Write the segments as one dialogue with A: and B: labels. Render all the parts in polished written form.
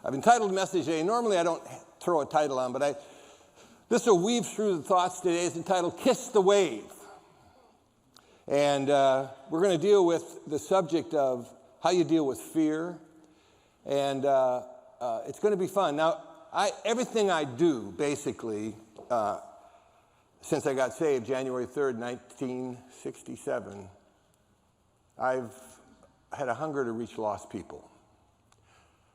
A: I've entitled the message today. Normally I don't throw a title on, but this will weave through the thoughts today. It's entitled Kiss the Wave. And we're going to deal with the subject of how you deal with fear. And it's going to be fun. Now, everything I do, basically, since I got saved, January 3rd, 1967, I've had a hunger to reach lost people.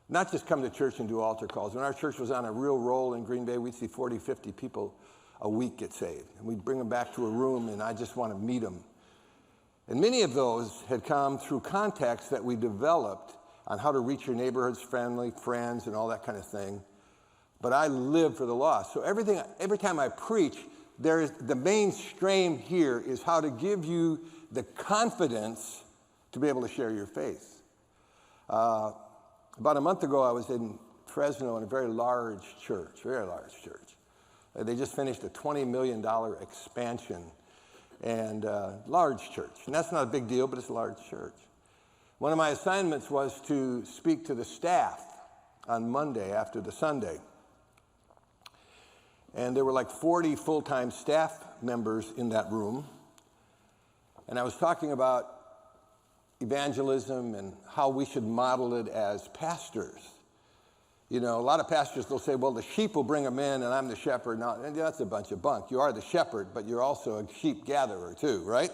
A: Not just come to church and do altar calls. When our church was on a real roll in Green Bay, we'd see 40, 50 people a week get saved. And we'd bring them back to a room, and I just want to meet them. And many of those had come through contacts that we developed on how to reach your neighborhoods, family, friends, and all that kind of thing. But I live for the lost. So every time I preach, the mainstream here is how to give you the confidence to be able to share your faith. About a month ago, I was in Fresno in a very large church. They just finished a $20 million expansion, and large church. And that's not a big deal, but it's a large church. One of my assignments was to speak to the staff on Monday after the Sunday. And there were like 40 full-time staff members in that room. And I was talking about evangelism and how we should model it as pastors. You know, a lot of pastors, they'll say, well, the sheep will bring them in and I'm the shepherd. No, and that's a bunch of bunk. You are the shepherd, but you're also a sheep gatherer too, right?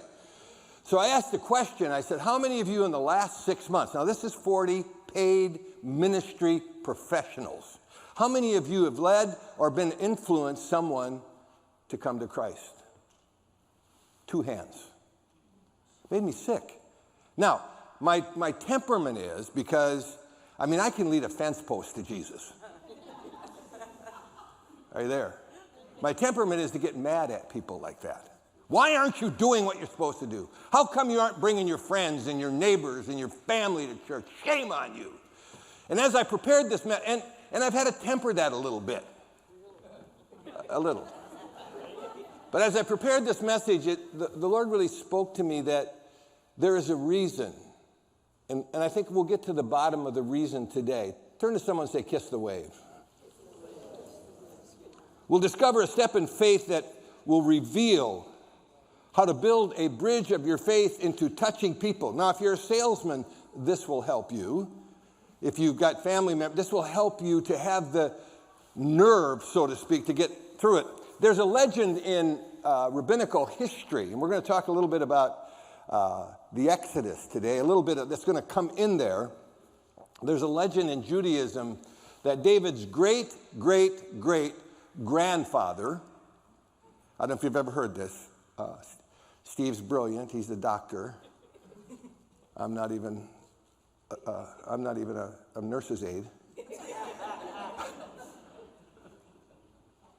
A: So I asked the question, I said, how many of you in the last 6 months, now this is 40 paid ministry professionals, how many of you have led or been influenced someone to come to Christ? 2 hands. Made me sick. Now, my temperament is because, I can lead a fence post to Jesus. Are you there? My temperament is to get mad at people like that. Why aren't you doing what you're supposed to do? How come you aren't bringing your friends and your neighbors and your family to church? Shame on you. And as I prepared this, and I've had to temper that a little bit. A little. But as I prepared this message, the Lord really spoke to me that there is a reason, and I think we'll get to the bottom of the reason today. Turn to someone and say, kiss the wave. We'll discover a step in faith that will reveal how to build a bridge of your faith into touching people. Now, if you're a salesman, this will help you. If you've got family members, this will help you to have the nerve, so to speak, to get through it. There's a legend in rabbinical history, and we're going to talk a little bit about the Exodus today, a little bit of that's going to come in there. There's a legend in Judaism that David's great-great-great-grandfather, I don't know if you've ever heard this, Steve's brilliant, he's the doctor. I'm not even a nurse's aide.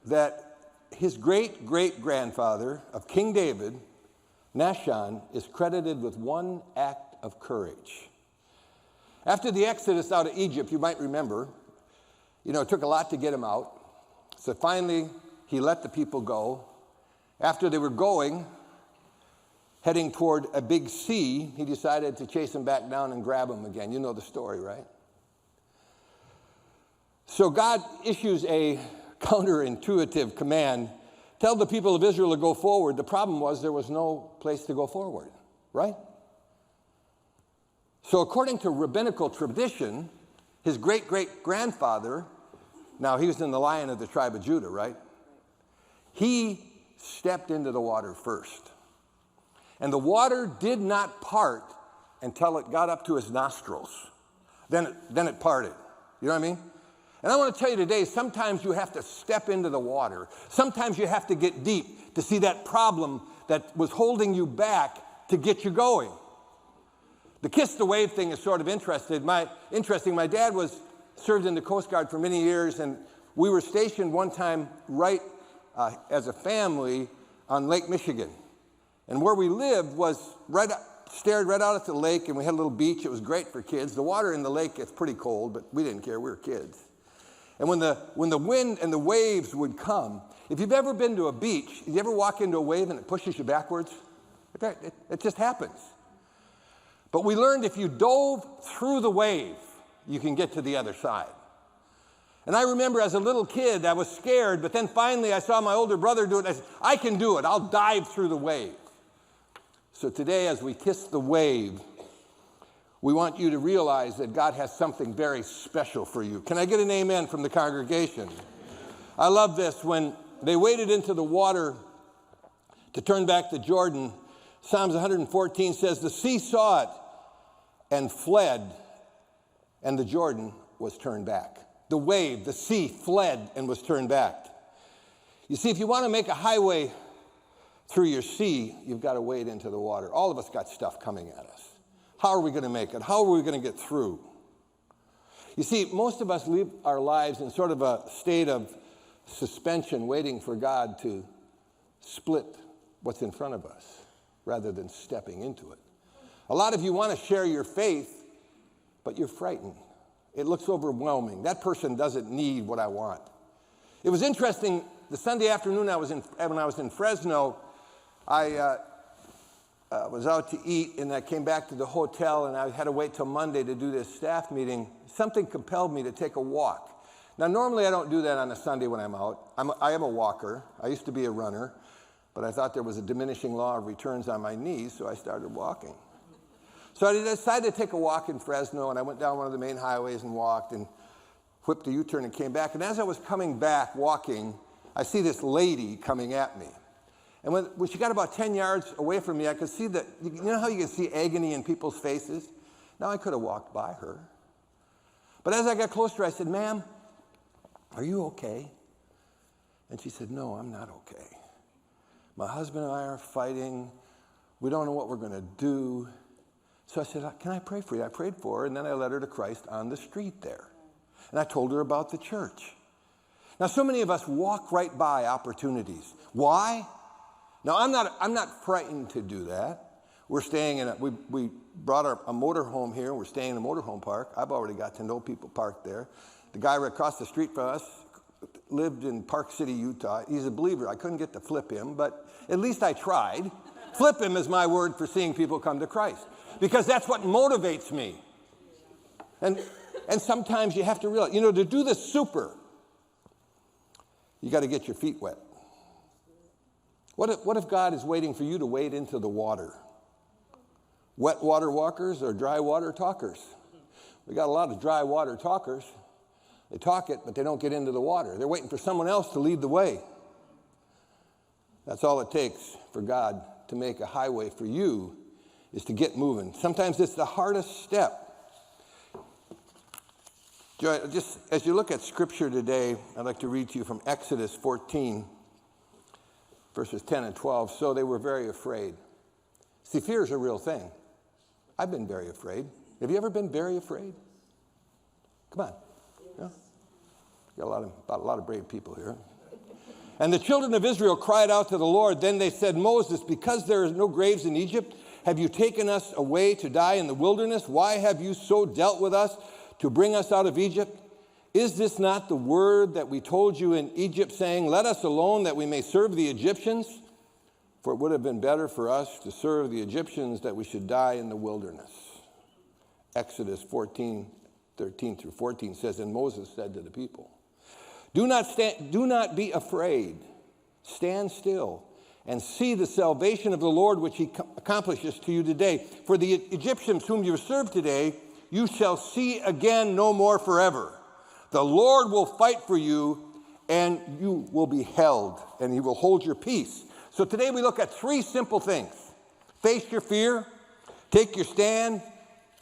A: That his great-great-grandfather of King David, Nashon, is credited with one act of courage. After the Exodus out of Egypt, you might remember, it took a lot to get him out. So finally, he let the people go. After they were going, heading toward a big sea, he decided to chase them back down and grab them again. You know the story, right? So God issues a counterintuitive command. Tell the people of Israel to go forward. The problem was there was no place to go forward, right? So according to rabbinical tradition, his great-great-grandfather, now he was in the line of the tribe of Judah, right? He stepped into the water first. And the water did not part until it got up to his nostrils. Then it parted. You know what I mean? And I want to tell you today, sometimes you have to step into the water. Sometimes you have to get deep to see that problem that was holding you back to get you going. The kiss the wave thing is sort of interesting. My dad served in the Coast Guard for many years, and we were stationed one time right as a family on Lake Michigan. And where we lived was stared right out at the lake, and we had a little beach. It was great for kids. The water in the lake gets pretty cold, but we didn't care. We were kids. And when the wind and the waves would come, if you've ever been to a beach, you ever walk into a wave and it pushes you backwards? It just happens. But we learned if you dove through the wave, you can get to the other side. And I remember as a little kid, I was scared, but then finally I saw my older brother do it, and I said, I can do it. I'll dive through the wave. So today, as we kiss the wave, we want you to realize that God has something very special for you. Can I get an amen from the congregation? I love this. When they waded into the water to turn back to Jordan, Psalms 114 says, the sea saw it and fled, and the Jordan was turned back. The wave, the sea fled and was turned back. You see, if you want to make a highway through your sea, you've got to wade into the water. All of us got stuff coming at us. How are we going to make it? How are we going to get through? You see, most of us live our lives in sort of a state of suspension, waiting for God to split what's in front of us rather than stepping into it. A lot of you want to share your faith, but you're frightened. It looks overwhelming. That person doesn't need what I want. It was interesting, the Sunday afternoon when I was in Fresno, I was out to eat, and I came back to the hotel, and I had to wait till Monday to do this staff meeting. Something compelled me to take a walk. Now, normally I don't do that on a Sunday when I'm out. I am a walker. I used to be a runner, but I thought there was a diminishing law of returns on my knees, so I started walking. So I decided to take a walk in Fresno, and I went down one of the main highways and walked and whipped a U-turn and came back. And as I was coming back walking, I see this lady coming at me. And when she got about 10 yards away from me, I could see that, you know how you can see agony in people's faces? Now I could have walked by her. But as I got closer, I said, ma'am, are you okay? And she said, no, I'm not okay. My husband and I are fighting. We don't know what we're going to do. So I said, can I pray for you? I prayed for her, and then I led her to Christ on the street there. And I told her about the church. Now, so many of us walk right by opportunities. Why? Now, I'm not frightened to do that. We're staying in we brought a motor home here. We're staying in a motorhome park. I've already got to know people parked there. The guy right across the street from us lived in Park City, Utah. He's a believer. I couldn't get to flip him, but at least I tried. Flip him is my word for seeing people come to Christ, because that's what motivates me. And sometimes you have to realize, to do the super, you got to get your feet wet. What if God is waiting for you to wade into the water? Wet water walkers or dry water talkers? We got a lot of dry water talkers. They talk it, but they don't get into the water. They're waiting for someone else to lead the way. That's all it takes for God to make a highway for you, is to get moving. Sometimes it's the hardest step. Just as you look at Scripture today, I'd like to read to you from Exodus 14, verses 10 and 12. So they were very afraid. See, fear is a real thing. I've been very afraid. Have you ever been very afraid? Come on. Yeah. Got a lot of brave people here. And the children of Israel cried out to the Lord. Then they said, Moses, because there is no graves in Egypt, have you taken us away to die in the wilderness? Why have you so dealt with us to bring us out of Egypt? Is this not the word that we told you in Egypt, saying, let us alone that we may serve the Egyptians? For it would have been better for us to serve the Egyptians that we should die in the wilderness. Exodus 14, 13 through 14 says, and Moses said to the people, do not be afraid. Stand still and see the salvation of the Lord, which he accomplishes to you today. For the Egyptians whom you serve today, you shall see again no more forever. The Lord will fight for you, and you will be held, and he will hold your peace. So today we look at three simple things. Face your fear, take your stand,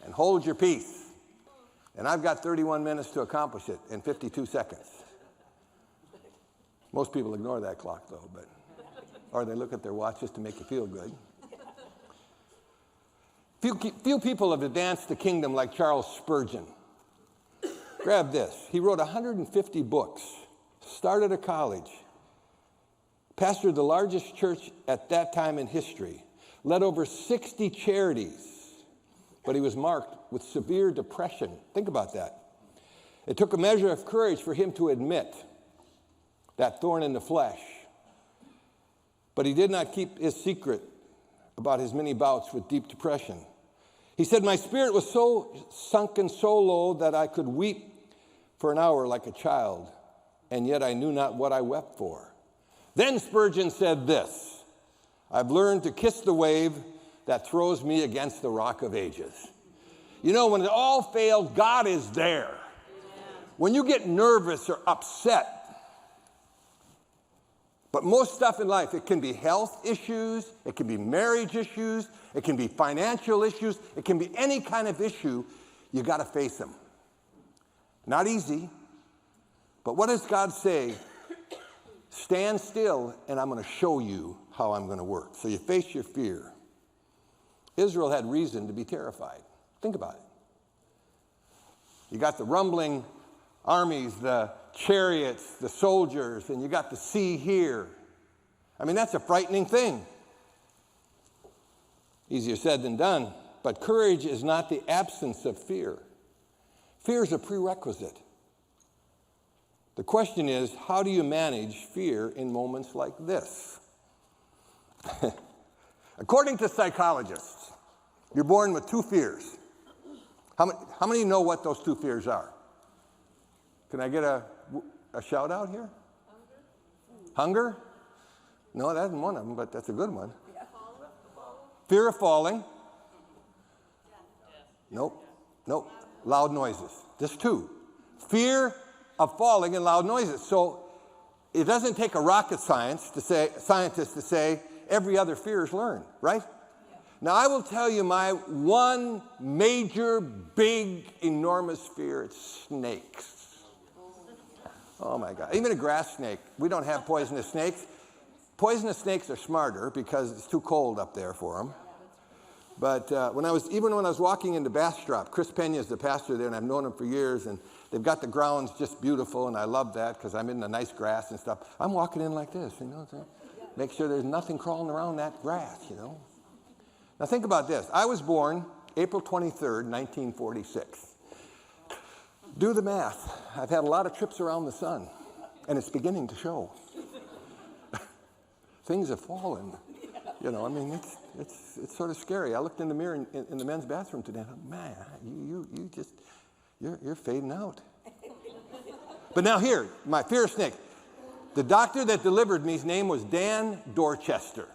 A: and hold your peace. And I've got 31 minutes to accomplish it in 52 seconds. Most people ignore that clock, though, or they look at their watch just to make you feel good. Few people have advanced the kingdom like Charles Spurgeon. Grab this. He wrote 150 books, started a college, pastored the largest church at that time in history, led over 60 charities, but he was marked with severe depression. Think about that. It took a measure of courage for him to admit that thorn in the flesh. But he did not keep his secret about his many bouts with deep depression. He said, my spirit was so sunken so low that I could weep for an hour like a child, and yet I knew not what I wept for. Then Spurgeon said this, I've learned to kiss the wave that throws me against the rock of ages. You know, when it all failed, God is there. When you get nervous or upset, but most stuff in life, it can be health issues, it can be marriage issues, it can be financial issues, it can be any kind of issue, you got to face them. Not easy, but what does God say? Stand still, and I'm going to show you how I'm going to work. So you face your fear. Israel had reason to be terrified. Think about it. You got the rumbling armies, the chariots, the soldiers, and you got the sea here. I mean, that's a frightening thing. Easier said than done. But courage is not the absence of fear. Fear is a prerequisite. The question is, how do you manage fear in moments like this? According to psychologists, you're born with two fears. How many know what those two fears are? Can I get a shout out here? Hunger? No, that isn't one of them, but that's a good one. Fear of falling. Nope. Loud noises. Just two. Fear of falling and loud noises. So it doesn't take a rocket scientist to say every other fear is learned, right? Now I will tell you my one major, big, enormous fear, it's snakes. Oh my God, even a grass snake. We don't have poisonous snakes. Poisonous snakes are smarter because it's too cold up there for them. But when I was walking into Bastrop, Chris Pena is the pastor there, and I've known him for years, and they've got the grounds just beautiful, and I love that because I'm in the nice grass and stuff. I'm walking in like this, you know, make sure there's nothing crawling around that grass, you know. Now think about this. I was born April 23rd, 1946. Do the math. I've had a lot of trips around the sun, and it's beginning to show. Things have fallen. You know, I mean, it's sort of scary. I looked in the mirror in the men's bathroom today, and I thought, man, you're fading out. But now here, my fear of snakes. The doctor that delivered me, his name was Dan Dorchester.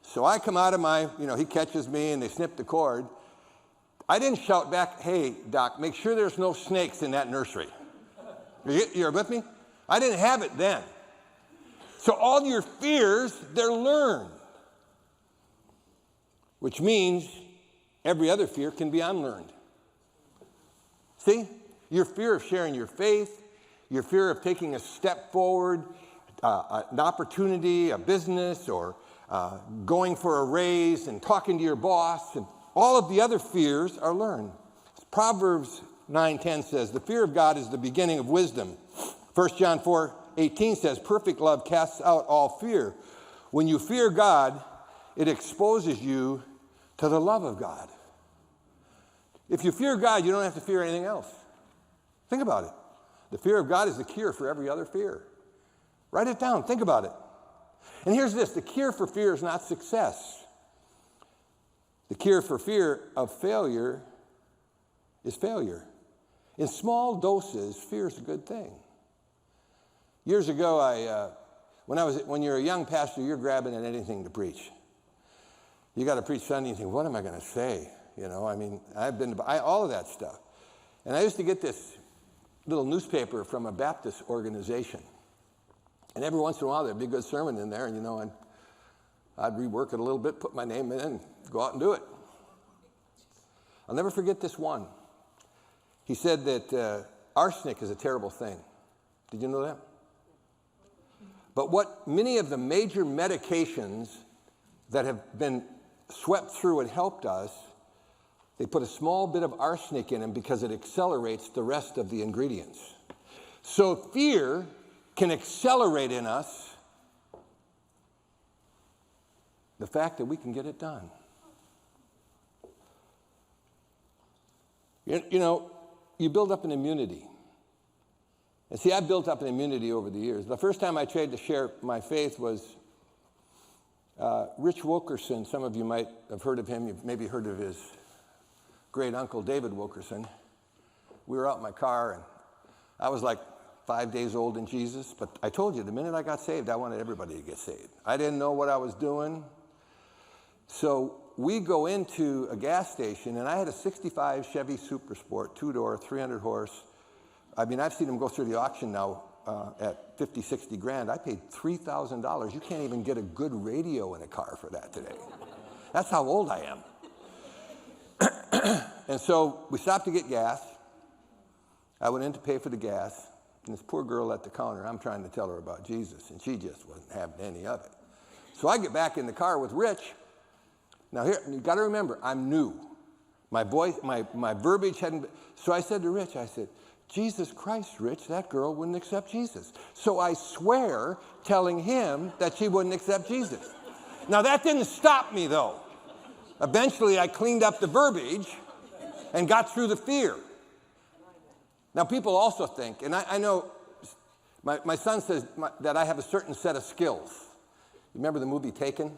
A: So I come out of he catches me and they snip the cord. I didn't shout back, hey, doc, make sure there's no snakes in that nursery. You're with me? I didn't have it then. So all your fears, they're learned. Which means every other fear can be unlearned. See? Your fear of sharing your faith, your fear of taking a step forward, an opportunity, a business, or going for a raise and talking to your boss, and all of the other fears are learned. Proverbs 9:10 says, the fear of God is the beginning of wisdom. 1 John 4:18 says, perfect love casts out all fear. When you fear God, it exposes you to the love of God. If you fear God, you don't have to fear anything else. Think about it. The fear of God is the cure for every other fear. Write it down. Think about it. And here's this. The cure for fear is not success. The cure for fear of failure is failure. In small doses, fear is a good thing. Years ago, when you're a young pastor, you're grabbing at anything to preach. You got to preach Sunday and think, what am I going to say? You know, I mean, all of that stuff. And I used to get this little newspaper from a Baptist organization. And every once in a while, there'd be a good sermon in there, and, you know, I'd rework it a little bit, put my name in it, and go out and do it. I'll never forget this one. He said that arsenic is a terrible thing. Did you know that? But what many of the major medications that have been swept through and helped us, they put a small bit of arsenic in them because it accelerates the rest of the ingredients. So fear can accelerate in us the fact that we can get it done. You know, you build up an immunity. And see, I've built up an immunity over the years. The first time I tried to share my faith was Rich Wilkerson. Some of you might have heard of him. You've maybe heard of his great uncle, David Wilkerson. We were out in my car, and I was like 5 days old in Jesus, but I told you, the minute I got saved, I wanted everybody to get saved. I didn't know what I was doing. So we go into a gas station, and I had a 65 Chevy Super Sport, 2-door, 300 horse. I mean, I've seen them go through the auction now at 50, 60 grand. I paid $3,000. You can't even get a good radio in a car for that today. That's how old I am. And so we stopped to get gas. I went in to pay for the gas, and this poor girl at the counter, I'm trying to tell her about Jesus, and she just wasn't having any of it. So I get back in the car with Rich. Now here, you got to remember, I'm new. My verbiage hadn't been, so I said to Rich, I said, Jesus Christ, Rich, that girl wouldn't accept Jesus. So I swear telling him that she wouldn't accept Jesus. Now that didn't stop me though. Eventually I cleaned up the verbiage and got through the fear. Now people also think, and I know my son says that I have a certain set of skills. You remember the movie Taken?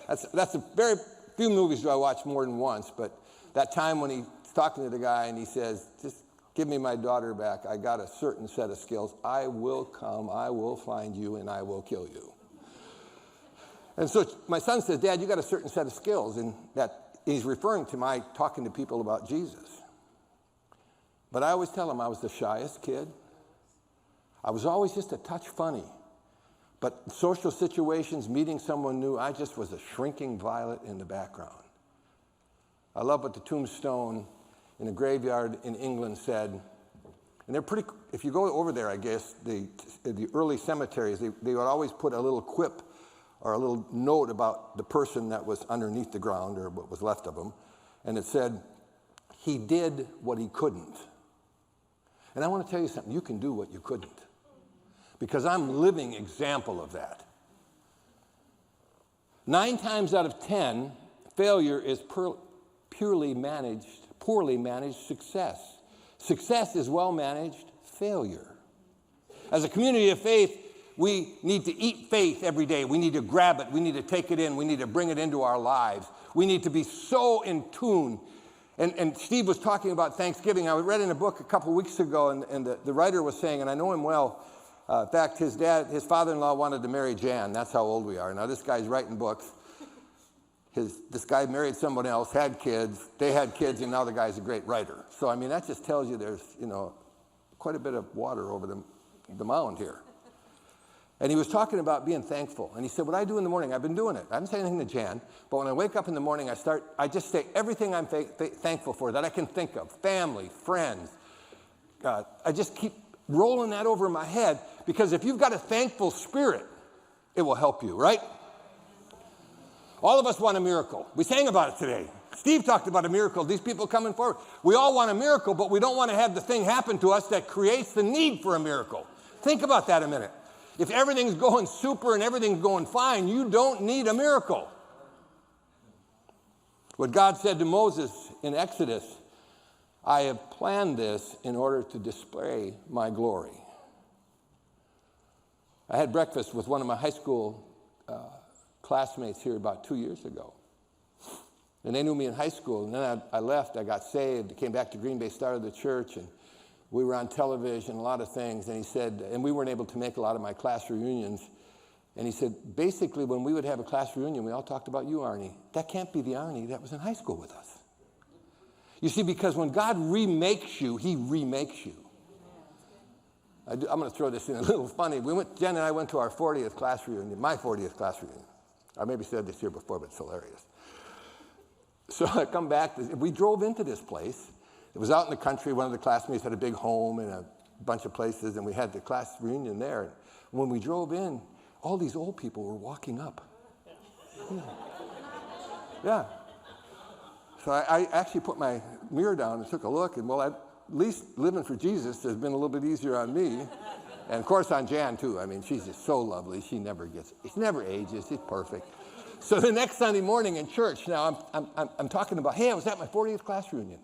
A: That's a very few movies do I watch more than once, but that time when he's talking to the guy and he says, just give me my daughter back. I got a certain set of skills. I will come, I will find you, and I will kill you. And so my son says, Dad, you got a certain set of skills, and that he's referring to my talking to people about Jesus. But I always tell him I was the shyest kid. I was always just a touch funny. But social situations, meeting someone new, I just was a shrinking violet in the background. I love what the tombstone in a graveyard in England said. And they're pretty, if you go over there, I guess, the early cemeteries, they would always put a little quip or a little note about the person that was underneath the ground or what was left of him. And it said, he did what he couldn't. And I want to tell you something, you can do what you couldn't. Because I'm a living example of that. 9 times out of 10, failure is poorly managed success. Success is well-managed failure. As a community of faith, we need to eat faith every day. We need to grab it. We need to take it in. We need to bring it into our lives. We need to be so in tune. And Steve was talking about Thanksgiving. I read in a book a couple weeks ago, and the writer was saying, and I know him well, in fact, his father-in-law wanted to marry Jan. That's how old we are. Now, this guy's writing books. This guy married someone else, had kids. They had kids, and now the guy's a great writer. So, I mean, that just tells you there's, quite a bit of water over the mound here. And he was talking about being thankful. And he said, what I do in the morning, I've been doing it. I haven't said anything to Jan, but when I wake up in the morning, I just say everything I'm thankful for that I can think of. Family, friends. I just keep rolling that over my head, because if you've got a thankful spirit, it will help you, right? All of us want a miracle. We sang about it today. Steve talked about a miracle. These people coming forward. We all want a miracle, but we don't want to have the thing happen to us that creates the need for a miracle. Think about that a minute. If everything's going super and everything's going fine, you don't need a miracle. What God said to Moses in Exodus, I have planned this in order to display my glory. I had breakfast with one of my high school classmates here about 2 years ago. And they knew me in high school. And then I left, I got saved, came back to Green Bay, started the church, and we were on television, a lot of things. And he said, and we weren't able to make a lot of my class reunions. And he said, basically, when we would have a class reunion, we all talked about you, Arni. That can't be the Arni that was in high school with us. You see, because when God remakes you, he remakes you. I'm going to throw this in a little funny. Jen and I went to our 40th class reunion, my 40th class reunion. I maybe said this here before, but it's hilarious. So I come back, we drove into this place. It was out in the country. One of the classmates had a big home and a bunch of places, and we had the class reunion there. And when we drove in, all these old people were walking up. Yeah. So I actually put my mirror down and took a look, and well, at least living for Jesus has been a little bit easier on me. And of course on Jan too. I mean, she's just so lovely. She never ages. She's perfect. So the next Sunday morning in church, now I'm talking about, hey, I was at my 40th class reunion.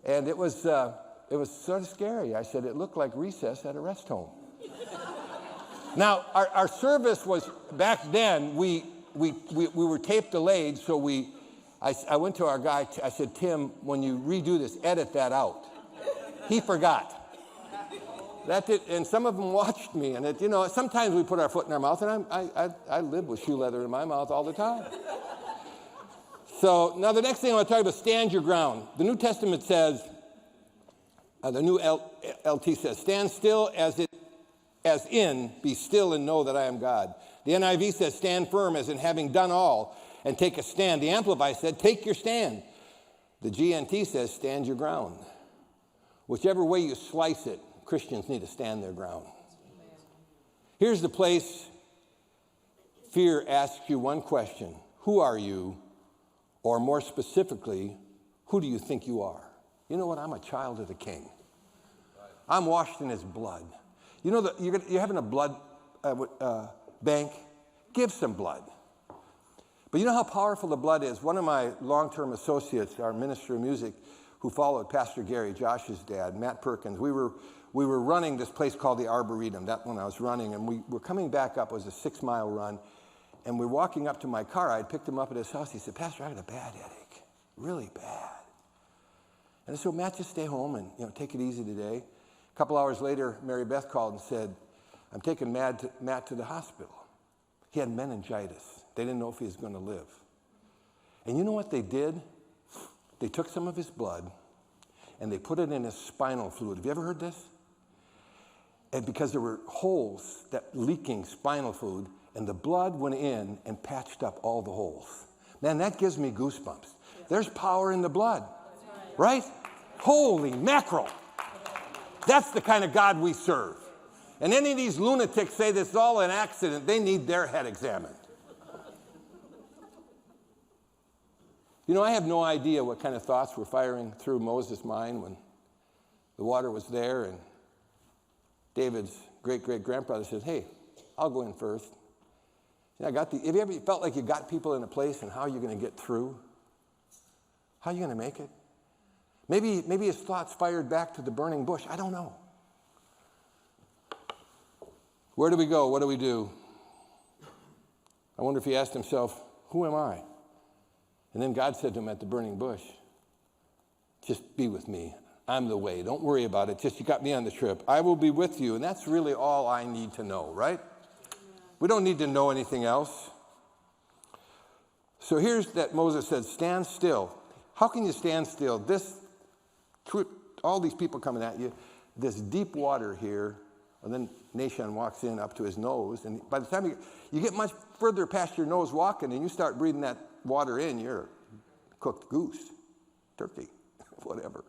A: And it was sort of scary. I said, it looked like recess at a rest home. Now, our service was, back then, we were tape delayed, so I went to our guy, I said, Tim, when you redo this, edit that out. He forgot. That did, and some of them watched me. And it, sometimes we put our foot in our mouth, and I live with shoe leather in my mouth all the time. So now the next thing I want to talk about, stand your ground. The New Testament says, the new LT says, stand still as in, be still and know that I am God. The NIV says, stand firm as in having done all and take a stand. The Amplified said, take your stand. The GNT says, stand your ground. Whichever way you slice it, Christians need to stand their ground. Here's the place fear asks you one question. Who are you? Or more specifically, who do you think you are? You know what? I'm a child of the King. I'm washed in his blood. You know that you're having a blood bank? Give some blood. But you know how powerful the blood is? One of my long-term associates, our minister of music, who followed Pastor Gary, Josh's dad, Matt Perkins, we were running this place called the Arboretum. That one I was running, and we were coming back up. It was a 6-mile run. And we're walking up to my car. I picked him up at his house. He said, Pastor, I got a bad headache, really bad. And I said, well, Matt, just stay home and take it easy today. A couple hours later, Mary Beth called and said, I'm taking Matt to the hospital. He had meningitis. They didn't know if he was going to live. And you know what they did? They took some of his blood and they put it in his spinal fluid. Have you ever heard this? And because there were holes that leaking spinal fluid, and the blood went in and patched up all the holes. Man, that gives me goosebumps. There's power in the blood, right? Holy mackerel. That's the kind of God we serve. And any of these lunatics say this is all an accident, they need their head examined. I have no idea what kind of thoughts were firing through Moses' mind when the water was there, and David's great-great-grandfather says, hey, I'll go in first. Have you ever felt like you got people in a place and how are you going to get through? How are you going to make it? Maybe his thoughts fired back to the burning bush. I don't know. Where do we go? What do we do? I wonder if he asked himself, who am I? And then God said to him at the burning bush, just be with me. I'm the way. Don't worry about it. Just you got me on the trip. I will be with you. And that's really all I need to know, right? We don't need to know anything else. So here's that Moses said, stand still. How can you stand still? All these people coming at you, this deep water here, and then Nation walks in up to his nose, and by the time you get much further past your nose walking and you start breathing that water in, you're a cooked goose, turkey, whatever.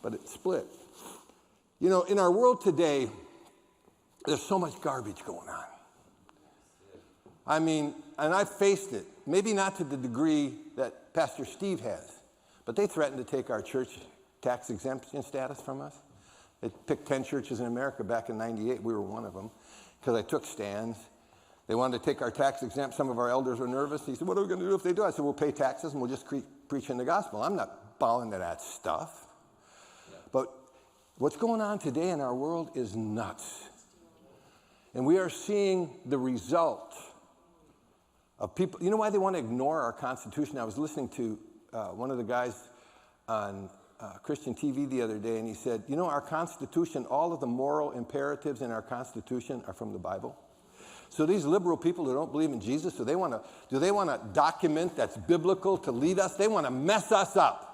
A: But it's split. In our world today, there's so much garbage going on. I mean, and I've faced it, maybe not to the degree that Pastor Steve has, but they threatened to take our church tax exemption status from us. They picked 10 churches in America back in '98. We were one of them because I took stands. They wanted to take our tax exempt. Some of our elders were nervous. He said, what are we going to do if they do? I said, we'll pay taxes and we'll just preach in the gospel. I'm not bowing to that stuff. Yeah. But what's going on today in our world is nuts. And we are seeing the result of people. You know why they want to ignore our Constitution? I was listening to one of the guys on Christian TV the other day, and he said, our Constitution, all of the moral imperatives in our Constitution are from the Bible. So these liberal people who don't believe in Jesus, do they want a document that's biblical to lead us? They want to mess us up.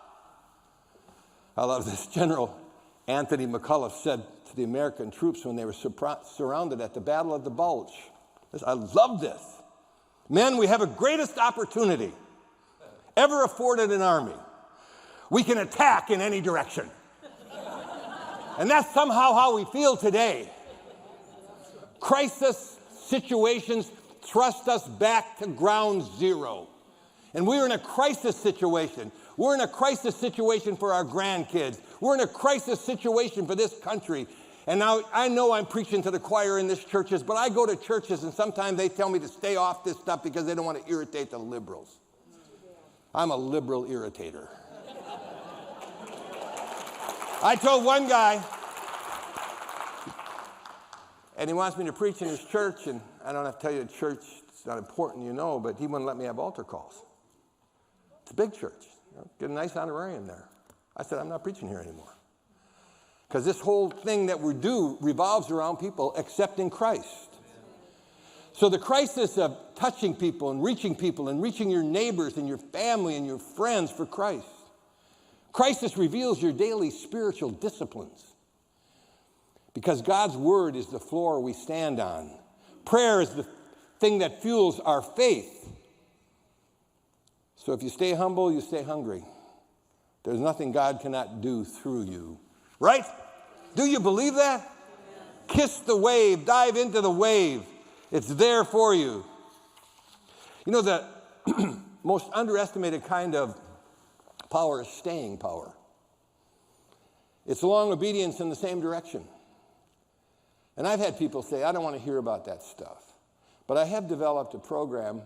A: I love this. General Anthony McCullough said to the American troops when they were surrounded at the Battle of the Bulge, I love this. Men, we have a greatest opportunity ever afforded an army. We can attack in any direction. And that's somehow how we feel today. Crisis situations thrust us back to ground zero. And we're in a crisis situation. We're in a crisis situation for our grandkids. We're in a crisis situation for this country. And now I know I'm preaching to the choir in this churches, but I go to churches and sometimes they tell me to stay off this stuff because they don't want to irritate the liberals. I'm a liberal irritator. I told one guy, and he wants me to preach in his church, and I don't have to tell you the church, it's not important, but he wouldn't let me have altar calls. It's a big church. Get a nice honorarium there. I said, I'm not preaching here anymore. Because this whole thing that we do revolves around people accepting Christ. So the crisis of touching people and reaching your neighbors and your family and your friends for Christ. Crisis reveals your daily spiritual disciplines. Because God's word is the floor we stand on. Prayer is the thing that fuels our faith. So if you stay humble, you stay hungry. There's nothing God cannot do through you. Right? Do you believe that? Kiss the wave. Dive into the wave. It's there for you. You know, the most underestimated kind of power is staying power. It's long obedience in the same direction. And I've had people say, I don't want to hear about that stuff. But I have developed a program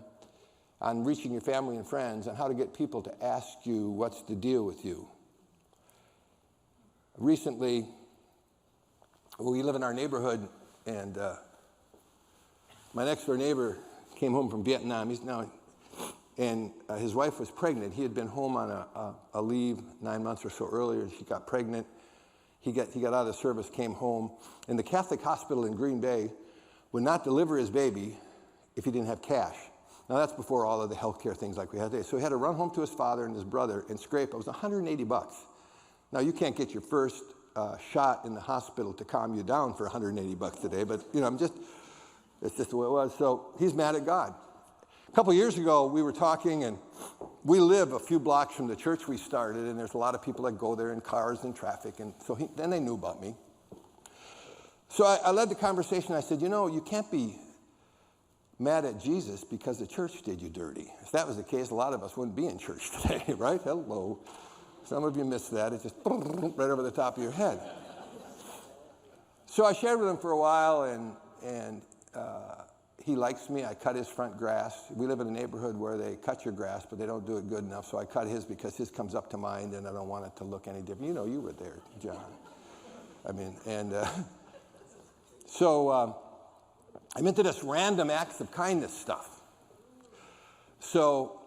A: on reaching your family and friends and how to get people to ask you what's the deal with you. Recently, we live in our neighborhood, and my next door neighbor came home from Vietnam. His wife was pregnant. He had been home on a leave 9 months or so earlier. She got pregnant. He got out of the service, came home, and the Catholic hospital in Green Bay would not deliver his baby if he didn't have cash. Now, that's before all of the healthcare things like we have today. So he had to run home to his father and his brother and scrape. It was $180. Now, you can't get your first shot in the hospital to calm you down for $180 today, but, it's just the way it was. So he's mad at God. A couple years ago, we were talking, and we live a few blocks from the church we started, and there's a lot of people that go there in cars and traffic, and so then they knew about me. So I led the conversation. I said, you can't be mad at Jesus because the church did you dirty. If that was the case, a lot of us wouldn't be in church today, right? Hello. Some of you missed that. It's just right over the top of your head. So I shared with him for a while, and he likes me. I cut his front grass. We live in a neighborhood where they cut your grass, but they don't do it good enough, so I cut his because his comes up to mine, and I don't want it to look any different. You were there, John. So I'm into this random acts of kindness stuff. So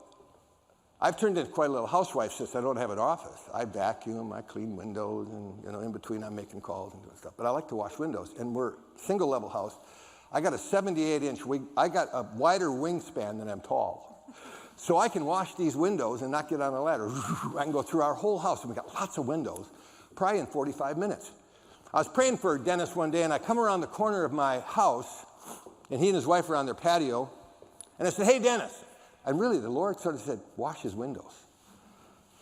A: I've turned into quite a little housewife since I don't have an office. I vacuum, I clean windows, and in between I'm making calls and doing stuff. But I like to wash windows, and we're single level house. I got a 78-inch wing. I got a wider wingspan than I'm tall. So I can wash these windows and not get on a ladder. I can go through our whole house, and we got lots of windows, probably in 45 minutes. I was praying for Dennis one day, and I come around the corner of my house, and he and his wife are on their patio, and I said, hey, Dennis. And really, the Lord sort of said, wash his windows.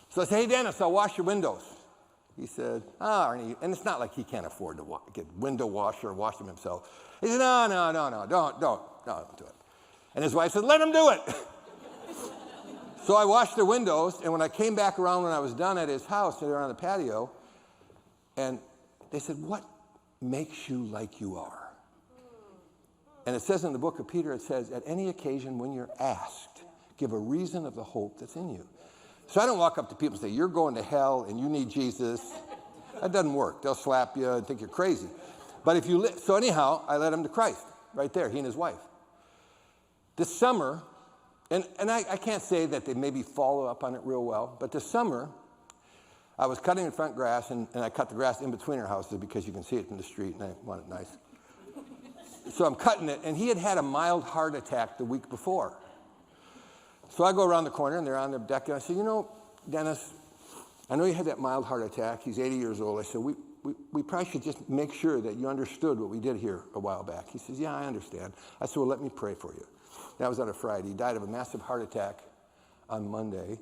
A: So I said, hey, Dennis, I'll wash your windows. He said, Arni, and it's not like he can't afford to get window washer or wash them himself. He said, no, don't do it. And his wife said, let him do it. So I washed their windows, and when I came back around when I was done at his house, they were on the patio, and they said, what makes you like you are? And it says in the book of Peter, it says, at any occasion when you're asked, give a reason of the hope that's in you. So I don't walk up to people and say, you're going to hell and you need Jesus. That doesn't work. They'll slap you and think you're crazy. But if you so anyhow, I led him to Christ right there, he and his wife. This summer, and I can't say that they maybe follow up on it real well, but this summer, I was cutting the front grass, and I cut the grass in between our houses because you can see it from the street, and I want it nice. So I'm cutting it, and he had had a mild heart attack the week before. So I go around the corner, and they're on the deck, and I say, Dennis, I know you had that mild heart attack. He's 80 years old. I said, we probably should just make sure that you understood what we did here a while back. He says, yeah, I understand. I said, well, let me pray for you. That was on a Friday. He died of a massive heart attack on Monday.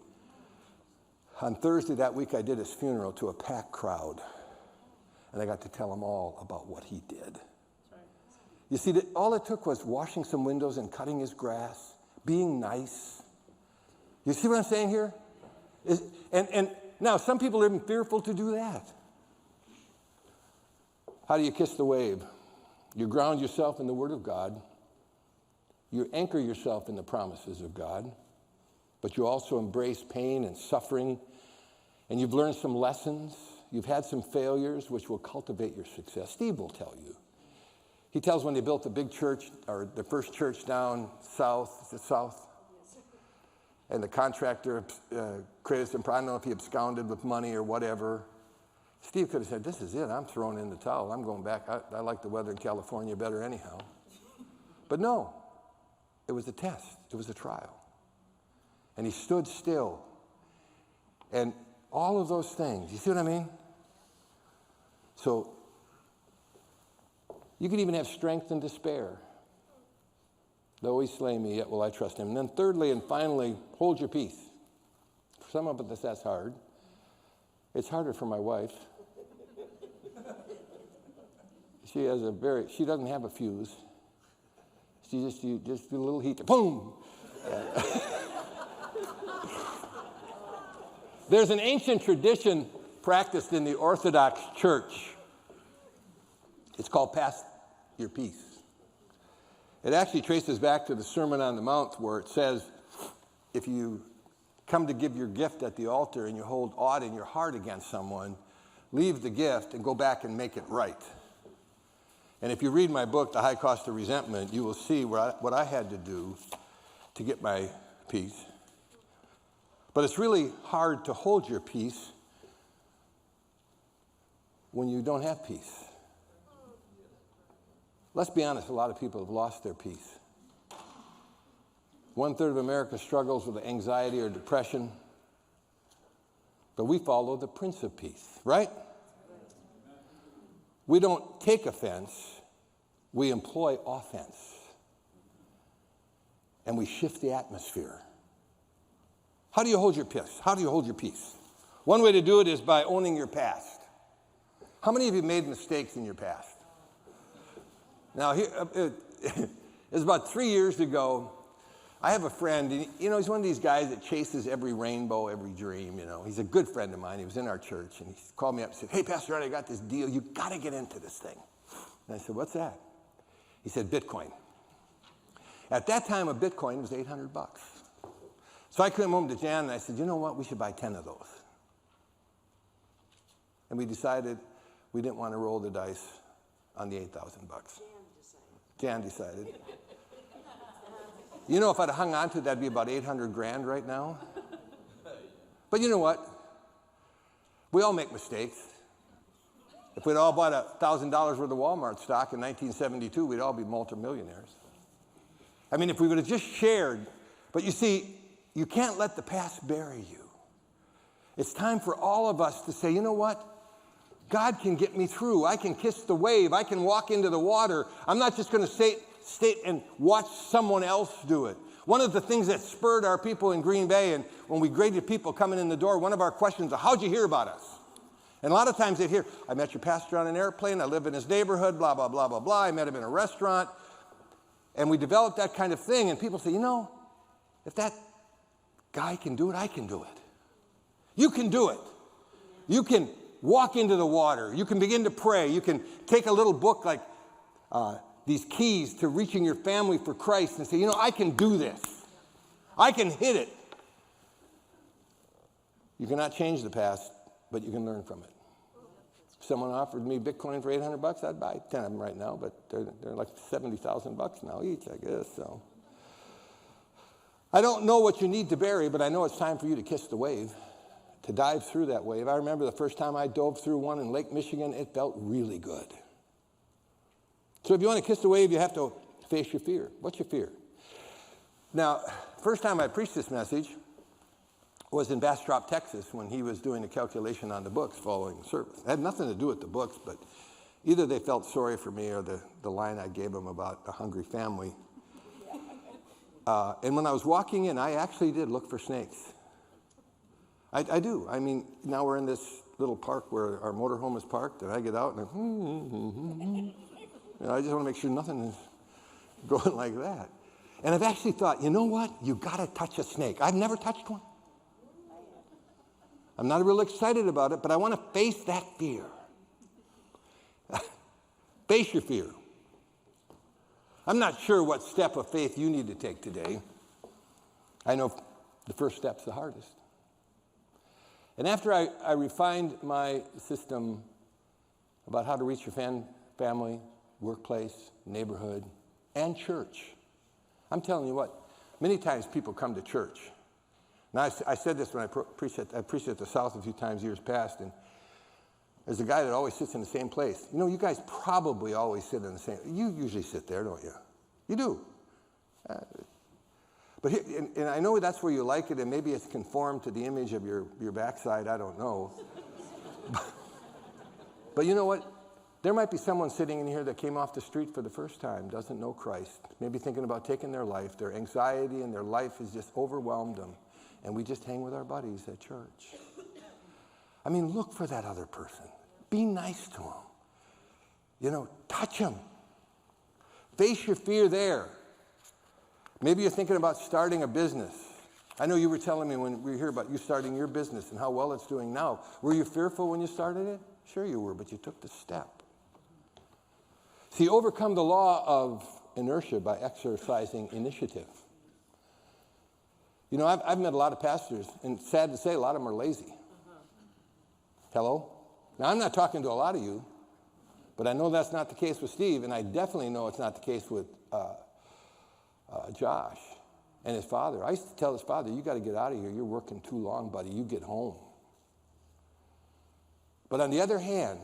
A: On Thursday that week, I did his funeral to a packed crowd, and I got to tell them all about what he did. You see, all it took was washing some windows and cutting his grass, being nice. You see what I'm saying here? And now, some people are even fearful to do that. How do you kiss the wave? You ground yourself in the Word of God. You anchor yourself in the promises of God. But you also embrace pain and suffering. And you've learned some lessons. You've had some failures, which will cultivate your success. Steve will tell you. He tells when they built the big church, or the first church down south, is it south? And the contractor created some problem. I don't know if he absconded with money or whatever. Steve could have said, this is it. I'm throwing in the towel. I'm going back. I like the weather in California better anyhow. But no, it was a test. It was a trial. And he stood still. And all of those things, you see what I mean? So you can even have strength and despair. Though he slay me, yet will I trust him. And then thirdly and finally, hold your peace. For some of us, that's hard. It's harder for my wife. She doesn't have a fuse. She just do a little heat, boom. There's an ancient tradition practiced in the Orthodox Church. It's called pass your peace. It actually traces back to the Sermon on the Mount where it says, if you come to give your gift at the altar and you hold aught in your heart against someone, leave the gift and go back and make it right. And if you read my book, The High Cost of Resentment, you will see what I had to do to get my peace. But it's really hard to hold your peace when you don't have peace. Let's be honest, a lot of people have lost their peace. 1/3 of America struggles with anxiety or depression. But we follow the Prince of Peace, right? We don't take offense, we employ offense. And we shift the atmosphere. How do you hold your peace? How do you hold your peace? One way to do it is by owning your past. How many of you made mistakes in your past? Now, it was about 3 years ago. I have a friend, and, he's one of these guys that chases every rainbow, every dream, He's a good friend of mine. He was in our church, and he called me up and said, hey, Pastor Arni, I got this deal. You got to get into this thing. And I said, what's that? He said, Bitcoin. At that time, a Bitcoin was $800. So I came home to Jan, and I said, you know what? We should buy 10 of those. And we decided we didn't want to roll the dice on the $8,000. Jan decided. If I'd hung on to it, that'd be about 800 grand right now. But you know what? We all make mistakes. If we'd all bought $1,000 worth of Walmart stock in 1972, we'd all be multimillionaires. I mean, if we would have just shared. But you see, you can't let the past bury you. It's time for all of us to say, you know what? God can get me through. I can kiss the wave. I can walk into the water. I'm not just going to stay and watch someone else do it. One of the things that spurred our people in Green Bay, and when we greeted people coming in the door, one of our questions was, how'd you hear about us? And a lot of times they'd hear, I met your pastor on an airplane. I live in his neighborhood, blah, blah, blah, blah, blah. I met him in a restaurant. And we developed that kind of thing. And people say, if that guy can do it, I can do it. You can do it. You can walk into the water. You can begin to pray. You can take a little book like these keys to reaching your family for Christ and say, I can do this. I can hit it. You cannot change the past, but you can learn from it. If someone offered me Bitcoin for $800, I'd buy 10 of them right now, but they're like $70,000 now each, I guess. So I don't know what you need to bury, but I know it's time for you to kiss the wave, to dive through that wave. I remember the first time I dove through one in Lake Michigan, it felt really good. So if you want to kiss the wave, you have to face your fear. What's your fear? Now, first time I preached this message was in Bastrop, Texas, when he was doing a calculation on the books following the service. It had nothing to do with the books, but either they felt sorry for me or the line I gave them about a hungry family. And when I was walking in, I actually did look for snakes. I do. I mean, now we're in this little park where our motorhome is parked, and I get out and I just want to make sure nothing is going like that. And I've actually thought, you know what? You got to touch a snake. I've never touched one. I'm not real excited about it, but I want to face that fear. Face your fear. I'm not sure what step of faith you need to take today. I know the first step's the hardest. And after I refined my system about how to reach your family, workplace, neighborhood, and church, I'm telling you what, many times people come to church. Now, I said this when I preached at the South a few times years past, and There's a guy that always sits in the same place. You know, you guys probably always sit in the same. You usually sit there, don't you? You do. But here, and I know that's where you like it, and maybe it's conformed to the image of your backside. I don't know. But you know what? There might be someone sitting in here that came off the street for the first time, doesn't know Christ, maybe thinking about taking their life. Their anxiety and their life has just overwhelmed them. And we just hang with our buddies at church. I mean, look for that other person. Be nice to them. You know, touch them. Face your fear there. Maybe you're thinking about starting a business. I know you were telling me when we were here about you starting your business and how well it's doing now. Were you fearful when you started it? Sure you were, but you took the step. See, overcome the law of inertia by exercising initiative. You know, I've met a lot of pastors, and sad to say, a lot of them are lazy. Hello? Now, I'm not talking to a lot of you, but I know that's not the case with Steve, and I definitely know it's not the case with Josh and his father. I used to tell his father, you got to get out of here. You're working too long, buddy. You get home. But on the other hand,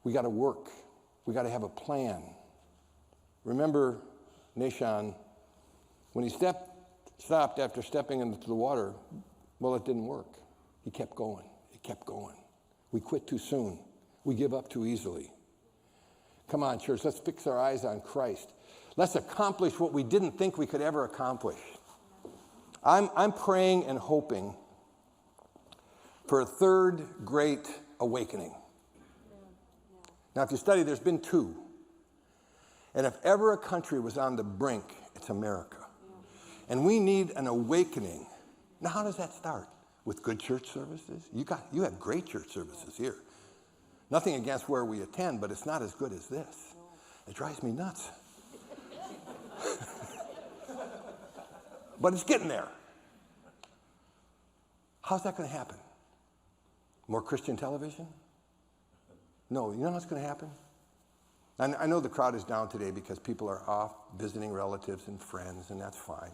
A: we got to work. We got to have a plan. Remember Nahshon, when he stopped after stepping into the water, well, it didn't work. He kept going. It kept going. We quit too soon. We give up too easily. Come on, church, let's fix our eyes on Christ. Let's accomplish what we didn't think we could ever accomplish. I'm praying and hoping for a third great awakening. Now, if you study, there's been two. And if ever a country was on the brink, it's America. And we need an awakening. Now, how does that start? With good church services? You have great church services here. Nothing against where we attend, but it's not as good as this. It drives me nuts. But it's getting there. How's that going to happen? More Christian television? No, you know what's going to happen? And I know the crowd is down today because people are off visiting relatives and friends, and that's fine.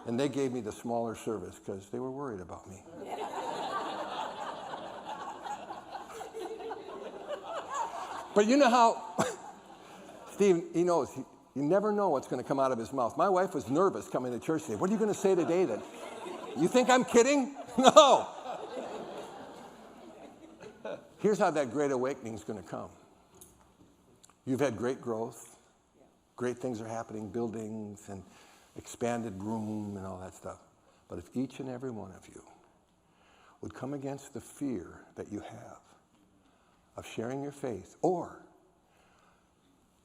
A: And they gave me the smaller service because they were worried about me. But you know how, Steve, he knows, you never know what's going to come out of his mouth. My wife was nervous coming to church today. What are you going to say today then? You think I'm kidding? No. Here's how that great awakening is going to come. You've had great growth. Great things are happening, buildings and expanded room and all that stuff. But if each and every one of you would come against the fear that you have of sharing your faith or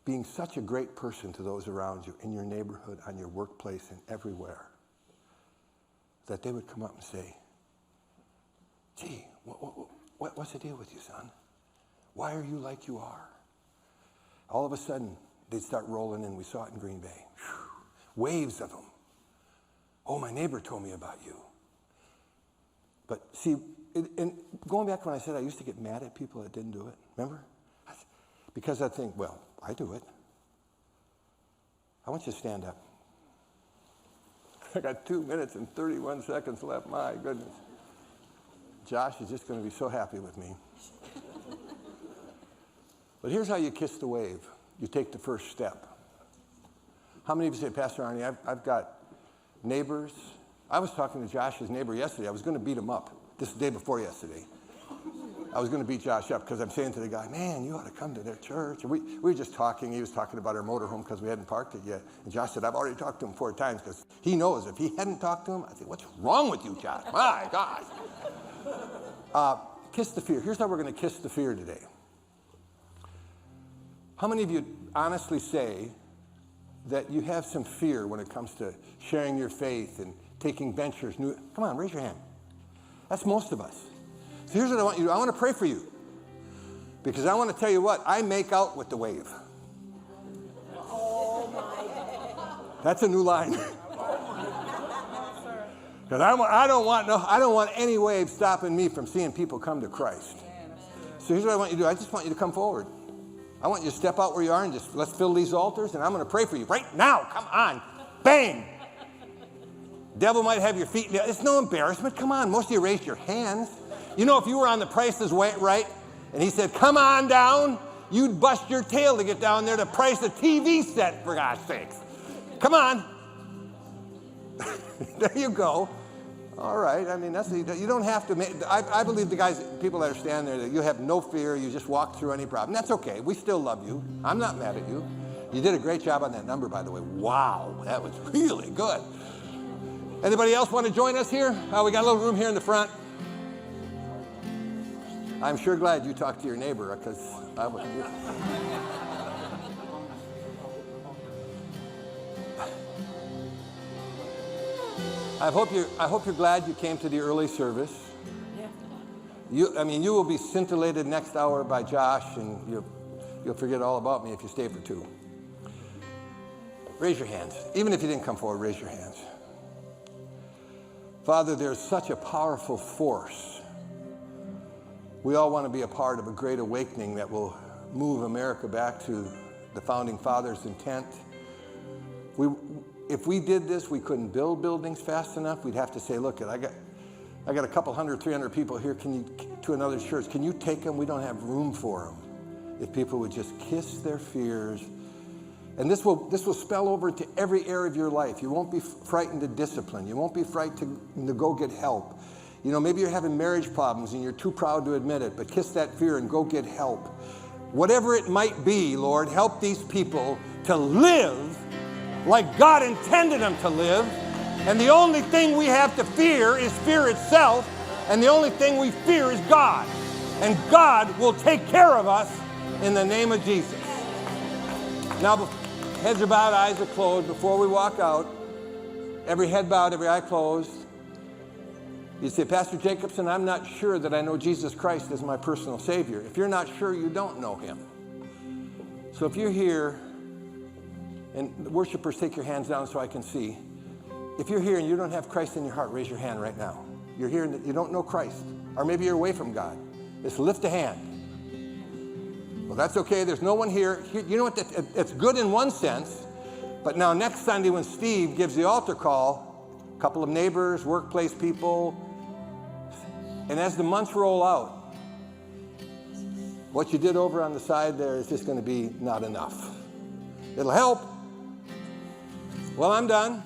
A: being such a great person to those around you in your neighborhood, on your workplace, and everywhere, that they would come up and say, gee, what's the deal with you, son? Why are you like you are? All of a sudden, they'd start rolling in. We saw it in Green Bay. Whew. Waves of them. Oh, my neighbor told me about you. But see, and going back when I said I used to get mad at people that didn't do it, remember? Because I think, well, I do it. I want you to stand up. I got 2 minutes and 31 seconds left. My goodness. Josh is just going to be so happy with me. But here's how you kiss the wave. You take the first step. How many of you say, Pastor Arni, I've got neighbors. I was talking to Josh's neighbor yesterday. I was going to beat him up. This is the day before yesterday. I was going to beat Josh up because I'm saying to the guy, man, you ought to come to their church. And we were just talking. He was talking about our motorhome because we hadn't parked it yet. And Josh said, I've already talked to him 4 times because he knows if he hadn't talked to him, I'd say, what's wrong with you, Josh? My gosh. Kiss the fear. Here's how we're going to kiss the fear today. How many of you honestly say that you have some fear when it comes to sharing your faith and taking ventures? Come on, raise your hand. That's most of us. So here's what I want you to do. I want to pray for you. Because I want to tell you what, I make out with the wave. Oh my. That's a new line. Because I don't want any wave stopping me from seeing people come to Christ. So here's what I want you to do. I just want you to come forward. I want you to step out where you are and just let's fill these altars, and I'm going to pray for you right now. Come on. Bang. Devil might have your feet. It's no embarrassment. Come on. Most of you raised your hands. You know, if you were on The Price is Right, and he said, come on down, you'd bust your tail to get down there to price a TV set, for God's sakes. Come on. There you go. All right. I mean, you don't have to. I believe people that are standing there, that you have no fear. You just walk through any problem. That's okay. We still love you. I'm not mad at you. You did a great job on that number, by the way. Wow, that was really good. Anybody else want to join us here? We got a little room here in the front. I'm sure glad you talked to your neighbor, because I was. I hope you're glad you came to the early service. Yeah. You will be scintillated next hour by Josh, and you'll forget all about me if you stay for 2. Raise your hands. Even if you didn't come forward, raise your hands. Father, there's such a powerful force. We all want to be a part of a great awakening that will move America back to the Founding Fathers' intent. If we did this, we couldn't build buildings fast enough. We'd have to say, look, I got a couple 100, 300 people here to another church. Can you take them? We don't have room for them. If people would just kiss their fears. And this will spell over to every area of your life. You won't be frightened to discipline. You won't be frightened to go get help. You know, maybe you're having marriage problems and you're too proud to admit it, but kiss that fear and go get help. Whatever it might be, Lord, help these people to live like God intended them to live. And the only thing we have to fear is fear itself. And the only thing we fear is God. And God will take care of us in the name of Jesus. Now, heads are bowed, eyes are closed. Before we walk out, every head bowed, every eye closed. You say, Pastor Jacobsen, I'm not sure that I know Jesus Christ as my personal Savior. If you're not sure, you don't know him. So if you're here, and the worshipers, take your hands down so I can see. If you're here and you don't have Christ in your heart, raise your hand right now. You're here and you don't know Christ. Or maybe you're away from God. Just lift a hand. Well, that's okay. There's no one here. You know what? It's good in one sense. But now next Sunday when Steve gives the altar call, a couple of neighbors, workplace people, and as the months roll out, what you did over on the side there is just going to be not enough. It'll help. Well, I'm done.